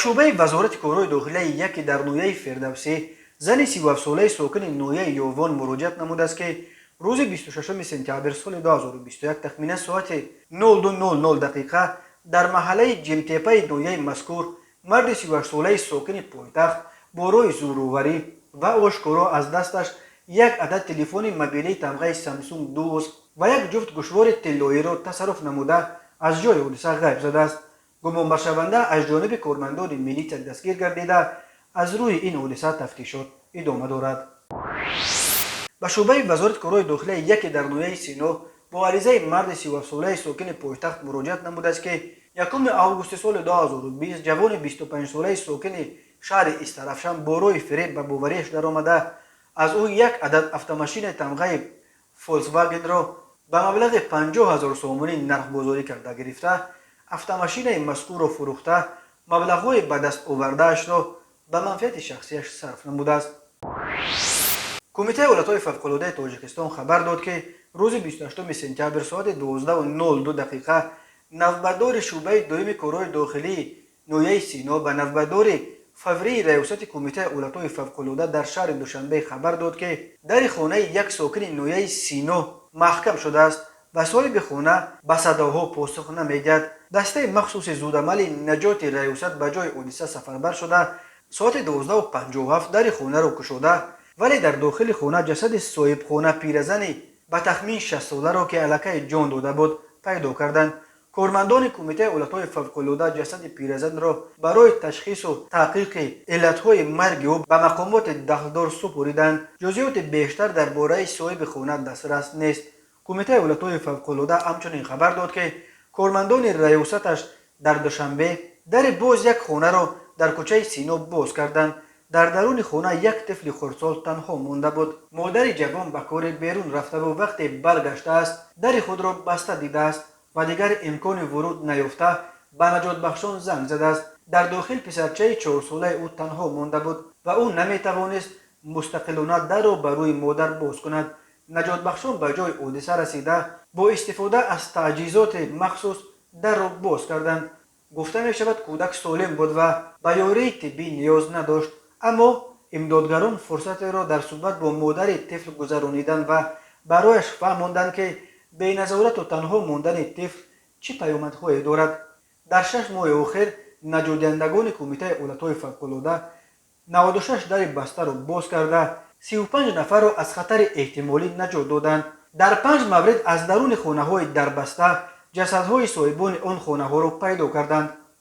شعبه وزارت کارهای داخلی یکی در نویه فردوسی زن 37 ساله ساکن نویه یووان مراجعت نموده است که روز 26 سپتامبر سال 2021 تخمیناً ساعت 02:00 دقیقه در محله جمتیپه نویه مذکور مرد 38 ساله ساکن پایتخت با روی زورآوری و آشکارا از دستش یک عدد تلفن موبیلی تمغه سامسونگ دوست و یک جفت گوشوار طلایی را تصرف نموده از جای حادثه غیب زده است. گمان شونده از جانب کارمندان ملیت دستگیر گردیده از روی این حادثه تفتیشات ادامه دارد. به شعبه وزارت کارهای داخلی یکی در نویه سینو با عریضه مرد 37 ساله ساکن پایتخت مراجعت نموده است که 1 آگوست سال 2020 جوان 25 ساله ساکن شهر استرافشان با روی فریب به باوریش درآمده از او یک عدد автомاشین تمغه فولکسواگن را به مبلغ 50,000 سومانی نرخ گذاری کرده گرفته автомاشین مذکور را فروخته مبلغ‌های به دست آورده‌اش را به منفعت شخصیش صرف نموده است. کمیته ایالت‌های فوق‌العاده تاجیکستان خبر داد که روز 28 سپتامبر ساعت 12:02 دقیقه نوبتدار شعبه دوم کارهای داخلی نویه سینا به نوبتدار فوری ریاست کمیته ایالت‌های فوق‌العاده در شهر دوشنبه خبر داد که در خانه یک ساکن نویه سینا محکم شده است و صاحب خانه به صداها پاسخ نمیدهد. دسته مخصوص زودعمل نجات ریاست به جای حادثه سفربر شده ساعت 12:57 در خانه را گشوده ولی در داخل خانه جسد صاحب خانه پیرزنی به تخمین 60 ساله را که الکی جان داده بود پیدا کردند. کارمندان کمیته ایالت‌های فوق‌العاده جسد پیرزن را برای تشخیص و تحقیق علت‌های مرگ او به مقامات دخلدار سپردند. جزئیات بیشتر درباره صاحب خانه دسترس نیست. کمیته ایالت‌های فوق‌العاده همچنین خبر داد که کارمندان ریاستش در دوشنبه در باز یک خانه را در کوچه سینا باز کردند. در درون خانه یک طفل خردسال تنها مانده بود. مادر جوان به کار بیرون رفته و وقتی برگشته است در خود را بسته دیده است و دیگر امکان ورود نیافته به نجات بخشان زنگ زده است. در داخل پسرچه 4 ساله او تنها مانده بود و او نمیتوانست مستقلانه در را بر روی مادر باز کند. نجات بخشان به جای حادثه رسیده با استفاده از تجهیزات مخصوص در را باز کردند. گفته می شود کودک سالم بود و به یاری طبی نیاز نداشت، اما امدادگران فرصت را در صحبت با مادر طفل گذرانیدند و برایش فهماندند که بی‌نظارت و تنها ماندن طفل چه پیامدهایی دارد. در 6 ماه آخر نجات دهندگان کمیته ایالت‌های فوق‌العاده 96 در بسته را باز کرده 35 نفر را از خطر احتمالی نجات دادند. در 5 مورد از درون خانه‌های در بسته جسدهای صاحبان آن خانه‌ها را پیدا کردند.